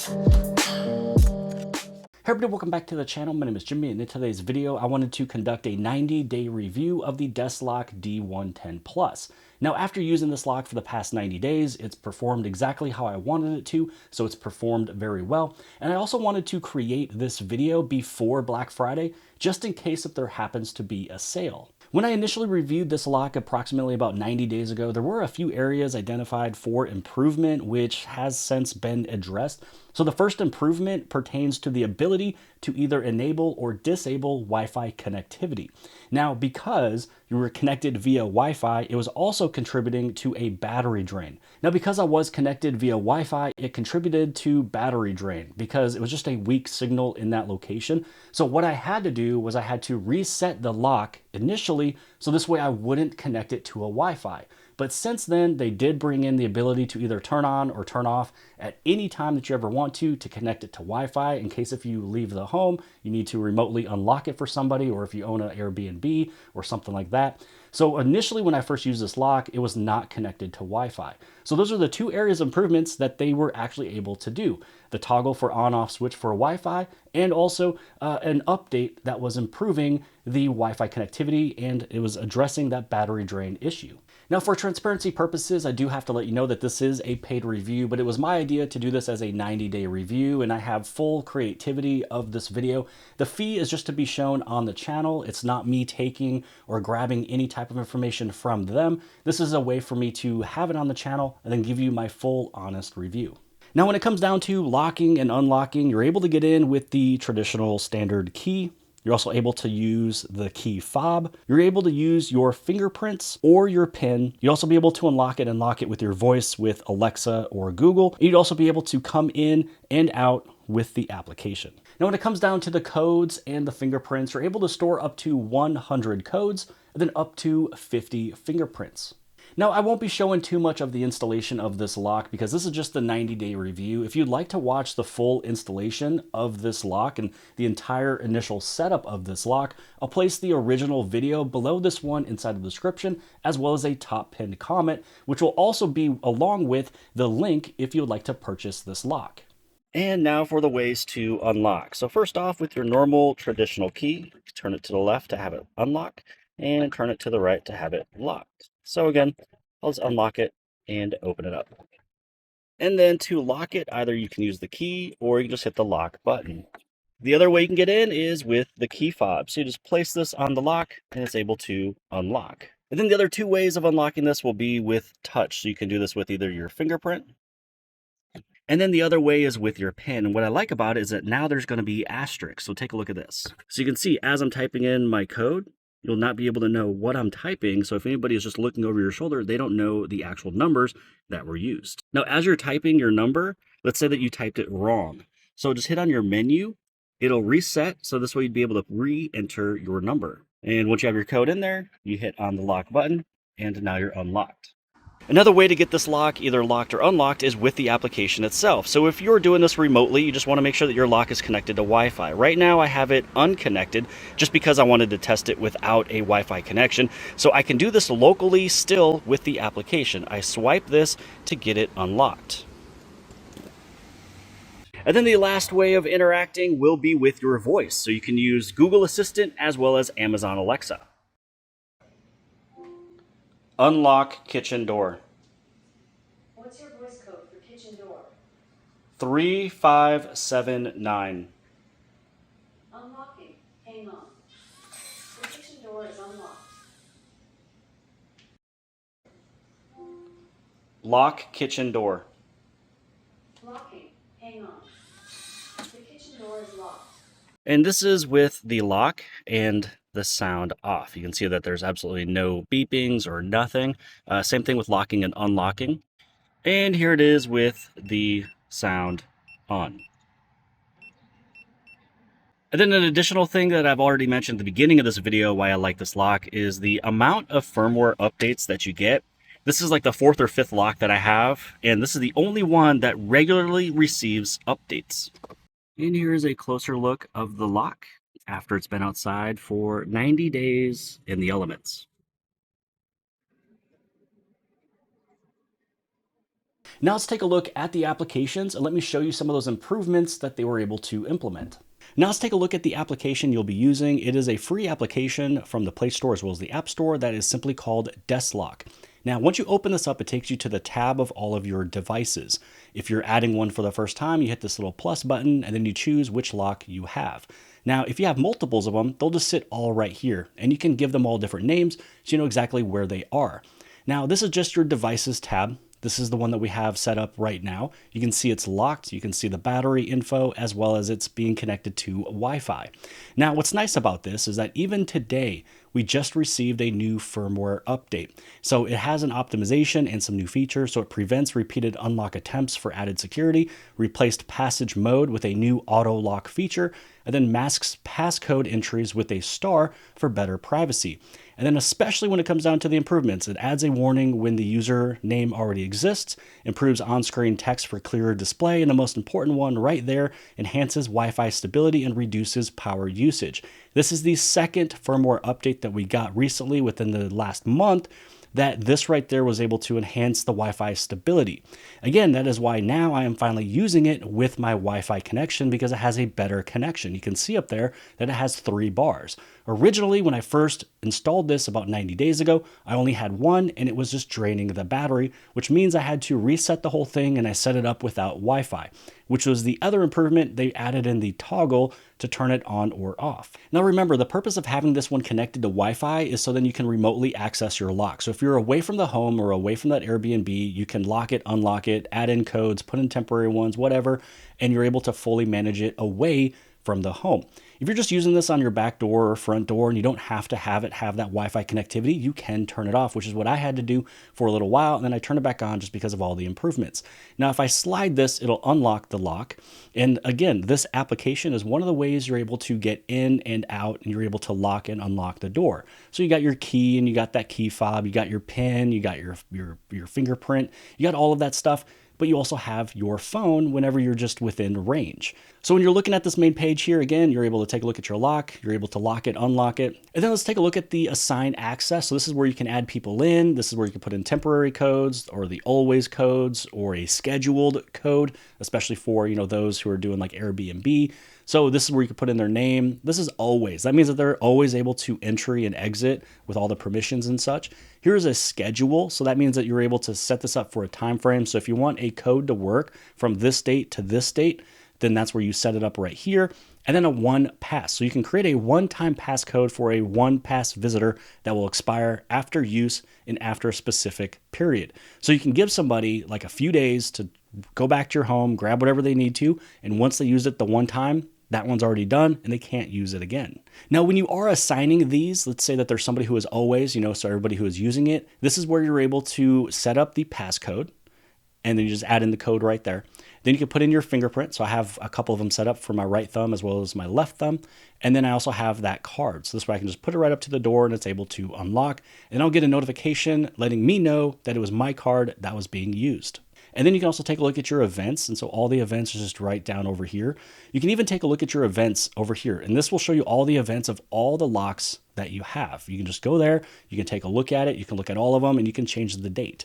Hey everybody, welcome back to the channel. My name is Jimmy, and in today's video, I wanted to conduct a 90-day review of the Desloc D110 Plus. Now, after using this lock for the past 90 days, it's performed exactly how I wanted it to, so it's performed very well. And I also wanted to create this video before Black Friday, just in case if there happens to be a sale. When I initially reviewed this lock approximately about 90 days ago, there were a few areas identified for improvement, which has since been addressed. So the first improvement pertains to the ability to either enable or disable Wi-Fi connectivity. Now, because you were connected via Wi-Fi, it was also contributing to a battery drain. Now, because I was connected via Wi-Fi, it contributed to battery drain because it was just a weak signal in that location. So what I had to do was I had to reset the lock initially, so this way I wouldn't connect it to a Wi-Fi. But since then, they did bring in the ability to either turn on or turn off at any time that you ever want to connect it to Wi-Fi, in case if you leave the home, you need to remotely unlock it for somebody, or if you own an Airbnb or something like that. So initially, when I first used this lock, it was not connected to Wi-Fi. So those are the two areas of improvements that they were actually able to do. The toggle for on-off switch for Wi-Fi, and also an update that was improving the Wi-Fi connectivity, and it was addressing that battery drain issue. Now, for transparency purposes, I do have to let you know that this is a paid review, but it was my idea to do this as a 90-day review, and I have full creativity of this video. The fee is just to be shown on the channel. It's not me taking or grabbing any type of information from them. This is a way for me to have it on the channel and then give you my full, honest review. Now, when it comes down to locking and unlocking, you're able to get in with the traditional standard key. You're also able to use the key fob. You're able to use your fingerprints or your PIN. You'd also be able to unlock it and lock it with your voice with Alexa or Google. You'd also be able to come in and out with the application. Now, when it comes down to the codes and the fingerprints, you're able to store up to 100 codes and then up to 50 fingerprints. Now, I won't be showing too much of the installation of this lock because this is just the 90-day review. If you'd like to watch the full installation of this lock and the entire initial setup of this lock, I'll place the original video below this one inside the description, as well as a top pinned comment, which will also be along with the link if you would like to purchase this lock. And now for the ways to unlock. So first off, with your normal traditional key, turn it to the left to have it unlock, and turn it to the right to have it locked. So again, I'll just unlock it and open it up. And then to lock it, either you can use the key or you can just hit the lock button. The other way you can get in is with the key fob. So you just place this on the lock and it's able to unlock. And then the other two ways of unlocking this will be with touch. So you can do this with either your fingerprint, and then the other way is with your pen. And what I like about it is that now there's going to be asterisks. So take a look at this. So you can see as I'm typing in my code, you'll not be able to know what I'm typing. So if anybody is just looking over your shoulder, they don't know the actual numbers that were used. Now, as you're typing your number, let's say that you typed it wrong. So just hit on your menu. It'll reset. So this way you'd be able to re-enter your number. And once you have your code in there, you hit on the lock button and now you're unlocked. Another way to get this lock either locked or unlocked is with the application itself. So if you're doing this remotely, you just want to make sure that your lock is connected to Wi-Fi. Right now I have it unconnected just because I wanted to test it without a Wi-Fi connection. So I can do this locally still with the application. I swipe this to get it unlocked. And then the last way of interacting will be with your voice. So you can use Google Assistant as well as Amazon Alexa. Unlock kitchen door. What's your voice code for kitchen door? 3579. Unlocking. Hang on. The kitchen door is unlocked. Lock kitchen door. Locking. Hang on. The kitchen door is locked. And this is with the lock and the sound off. You can see that there's absolutely no beepings or nothing. Same thing with locking and unlocking. And here it is with the sound on. And then an additional thing that I've already mentioned at the beginning of this video why I like this lock is the amount of firmware updates that you get. This is like the 4th or 5th lock that I have, and this is the only one that regularly receives updates. And here is a closer look of the lock after it's been outside for 90 days in the elements. Now let's take a look at the applications and let me show you some of those improvements that they were able to implement. Now let's take a look at the application you'll be using. It is a free application from the Play Store as well as the App Store that is simply called Desloc. Now, once you open this up, it takes you to the tab of all of your devices. If you're adding one for the first time, you hit this little plus button and then you choose which lock you have. Now, if you have multiples of them, they'll just sit all right here and you can give them all different names so you know exactly where they are. Now, this is just your devices tab. This is the one that we have set up right now. You can see it's locked. You can see the battery info as well as it's being connected to Wi-Fi. Now, what's nice about this is that even today, we just received a new firmware update. So it has an optimization and some new features. So it prevents repeated unlock attempts for added security, replaced passage mode with a new auto lock feature, and then masks passcode entries with a star for better privacy. And then especially when it comes down to the improvements, it adds a warning when the user name already exists, improves on-screen text for clearer display, and the most important one right there, enhances Wi-Fi stability and reduces power usage. This is the second firmware update that we got recently within the last month that this right there was able to enhance the Wi-Fi stability. Again, that is why now I am finally using it with my Wi-Fi connection because it has a better connection. You can see up there that it has 3 bars. Originally, when I first installed this about 90 days ago, I only had one and it was just draining the battery, which means I had to reset the whole thing and I set it up without Wi-Fi, which was the other improvement. They added in the toggle to turn it on or off. Now remember, the purpose of having this one connected to Wi-Fi is so then you can remotely access your lock. So if you're away from the home or away from that Airbnb, you can lock it, unlock it, add in codes, put in temporary ones, whatever, and you're able to fully manage it away from the home. If you're just using this on your back door or front door and you don't have to have that Wi-Fi connectivity, you can turn it off, which is what I had to do for a little while. And then I turned it back on just because of all the improvements. Now, if I slide this, it'll unlock the lock. And again, this application is one of the ways you're able to get in and out and you're able to lock and unlock the door. So you got your key and you got that key fob, you got your PIN, you got your fingerprint, you got all of that stuff. But you also have your phone whenever you're just within range. So when you're looking at this main page here, again, you're able to take a look at your lock, you're able to lock it, unlock it. And then let's take a look at the assign access. So this is where you can add people in. This is where you can put in temporary codes or the always codes or a scheduled code, especially for, those who are doing like Airbnb. So this is where you can put in their name. This is always. That means that they're always able to entry and exit with all the permissions and such. Here's a schedule. So that means that you're able to set this up for a time frame. So if you want a code to work from this date to this date, then that's where you set it up right here. And then a one pass. So you can create a one-time passcode for a one pass visitor that will expire after use and after a specific period. So you can give somebody like a few days to go back to your home, grab whatever they need to. And once they use it the one time, that one's already done and they can't use it again. Now, when you are assigning these, let's say that there's somebody who is always, so everybody who is using it, this is where you're able to set up the passcode and then you just add in the code right there. Then you can put in your fingerprint. So I have a couple of them set up for my right thumb as well as my left thumb. And then I also have that card. So this way I can just put it right up to the door and it's able to unlock. And I'll get a notification letting me know that it was my card that was being used. And then you can also take a look at your events. And so all the events are just right down over here. You can even take a look at your events over here. And this will show you all the events of all the locks that you have. You can just go there, you can take a look at it, you can look at all of them, and you can change the date.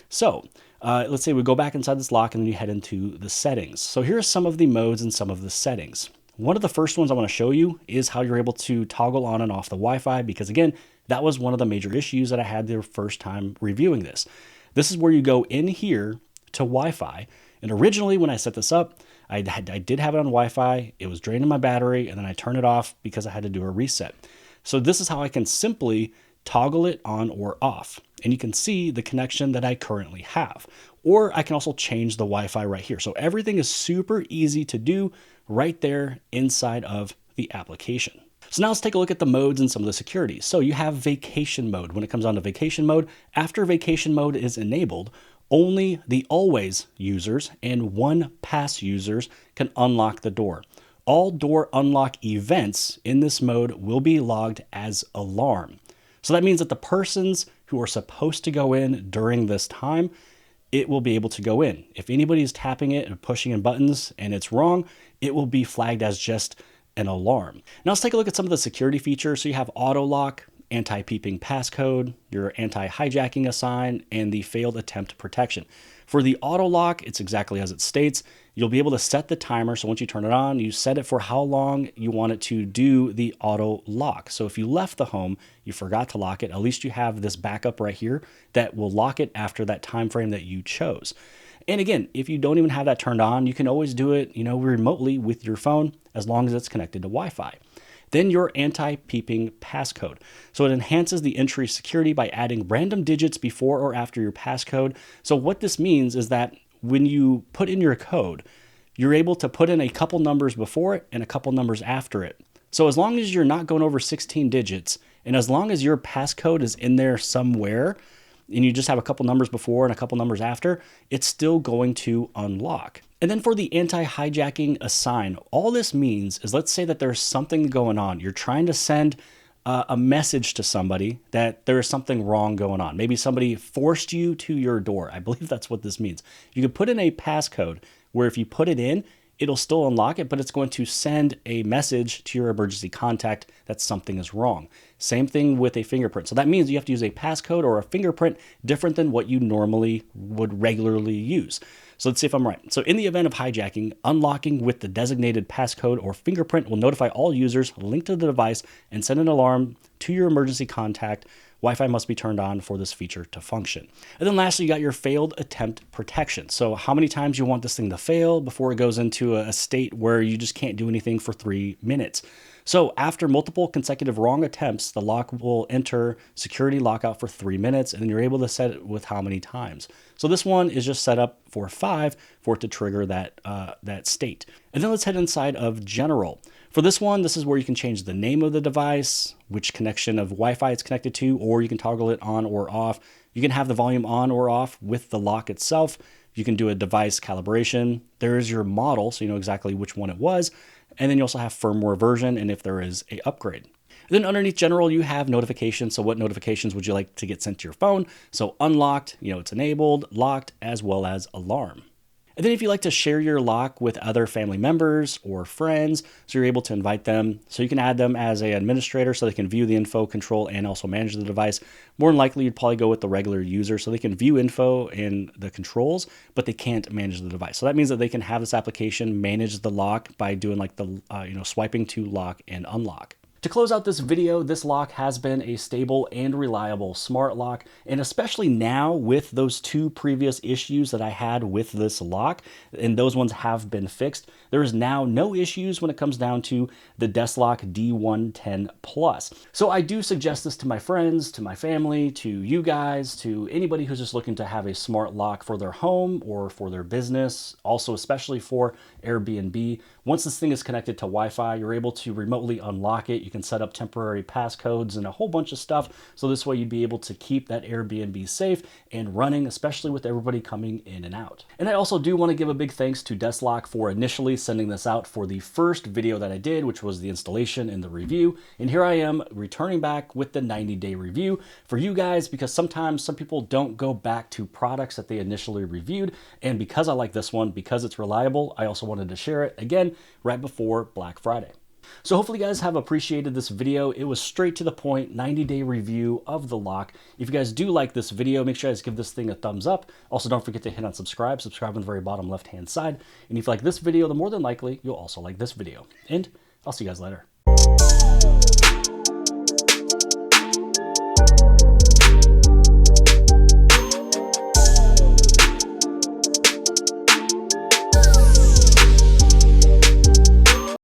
So let's say we go back inside this lock and then you head into the settings. So here's some of the modes and some of the settings. One of the first ones I want to show you is how you're able to toggle on and off the Wi-Fi, because again, that was one of the major issues that I had the first time reviewing this. This is where you go in here to Wi-Fi. And originally when I set this up, I did have it on Wi-Fi. It was draining my battery and then I turned it off because I had to do a reset. So this is how I can simply toggle it on or off. And you can see the connection that I currently have. Or I can also change the Wi-Fi right here. So everything is super easy to do right there inside of the application. So now let's take a look at the modes and some of the security. So you have vacation mode. When it comes on to vacation mode, after vacation mode is enabled, only the always users and one pass users can unlock the door. All door unlock events in this mode will be logged as alarm. So that means that the persons who are supposed to go in during this time, it will be able to go in. If anybody is tapping it and pushing in buttons and it's wrong, it will be flagged as just an alarm. Now let's take a look at some of the security features. So you have auto lock, anti-peeping passcode, your anti-hijacking assign, and the failed attempt protection. For the auto lock, it's exactly as it states. You'll be able to set the timer. So once you turn it on, you set it for how long you want it to do the auto lock. So if you left the home, you forgot to lock it, at least you have this backup right here that will lock it after that time frame that you chose. And again, if you don't even have that turned on, you can always do it, remotely with your phone as long as it's connected to Wi-Fi. Then your anti-peeping passcode. So it enhances the entry security by adding random digits before or after your passcode. So what this means is that when you put in your code, you're able to put in a couple numbers before it and a couple numbers after it. So as long as you're not going over 16 digits, and as long as your passcode is in there somewhere, and you just have a couple numbers before and a couple numbers after, it's still going to unlock. And then for the anti-hijacking assign, all this means is, let's say that there's something going on. You're trying to send a message to somebody that there is something wrong going on. Maybe somebody forced you to your door. I believe that's what this means. You could put in a passcode where if you put it in, it'll still unlock it, but it's going to send a message to your emergency contact that something is wrong. Same thing with a fingerprint. So that means you have to use a passcode or a fingerprint different than what you normally would regularly use. So let's see if I'm right. So in the event of hijacking, unlocking with the designated passcode or fingerprint will notify all users linked to the device and send an alarm to your emergency contact. Wi-Fi must be turned on for this feature to function. And then lastly, you got your failed attempt protection. So how many times you want this thing to fail before it goes into a state where you just can't do anything for 3 minutes. So after multiple consecutive wrong attempts, the lock will enter security lockout for 3 minutes, and then you're able to set it with how many times. So this one is just set up for 5 for it to trigger that state. And then let's head inside of general. For this one, this is where you can change the name of the device, which connection of Wi-Fi it's connected to, or you can toggle it on or off. You can have the volume on or off with the lock itself. You can do a device calibration. There is your model, so you know exactly which one it was. And then you also have firmware version and if there is a upgrade. Then underneath general, you have notifications. So what notifications would you like to get sent to your phone? So unlocked, it's enabled, locked, as well as alarm. And then if you like to share your lock with other family members or friends, so you're able to invite them, so you can add them as an administrator so they can view the info, control, and also manage the device. More than likely, you'd probably go with the regular user so they can view info and the controls, but they can't manage the device. So that means that they can have this application manage the lock by doing like the swiping to lock and unlock. To close out this video, this lock has been a stable and reliable smart lock, and especially now with those 2 previous issues that I had with this lock, and those ones have been fixed, there is now no issues when it comes down to the Desloc D110 Plus. So I do suggest this to my friends, to my family, to you guys, to anybody who's just looking to have a smart lock for their home or for their business, also especially for Airbnb. Once this thing is connected to Wi-Fi, you're able to remotely unlock it. You can set up temporary passcodes and a whole bunch of stuff. So this way you'd be able to keep that Airbnb safe and running, especially with everybody coming in and out. And I also do want to give a big thanks to Desloc for initially sending this out for the first video that I did, which was the installation and the review. And here I am returning back with the 90-day review for you guys, because sometimes some people don't go back to products that they initially reviewed. And because I like this one, because it's reliable, I also wanted to share it again right before Black Friday. So hopefully you guys have appreciated this video. It was straight to the point, 90-day review of the lock. If you guys do like this video, make sure you guys give this thing a thumbs up. Also, don't forget to hit on subscribe. Subscribe on the very bottom left-hand side. And if you like this video, then more than likely, you'll also like this video. And I'll see you guys later.